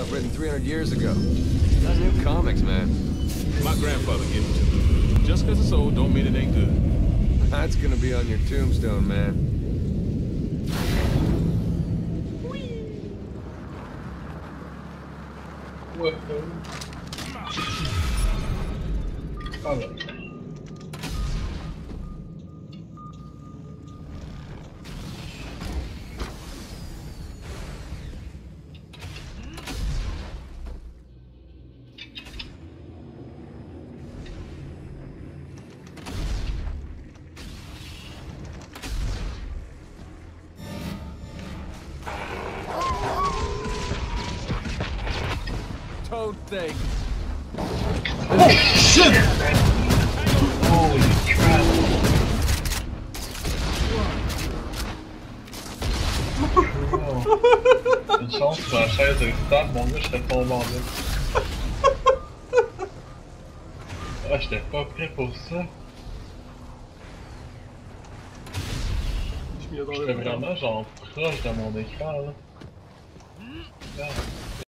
stuff written 300 years ago. Not new comics, man. My grandfather gave it to me. Just because it's old don't mean it ain't good. That's gonna be on your tombstone, man. Ouais. Ah ouais. Toad thing. Oh shit! Holy crap! Oh. Une chance que la chaise est stable, mon gars, j'étais tombé en bas. Ah, j'étais pas prêt pour ça. J'étais vraiment genre proche de mon écran là. Regarde.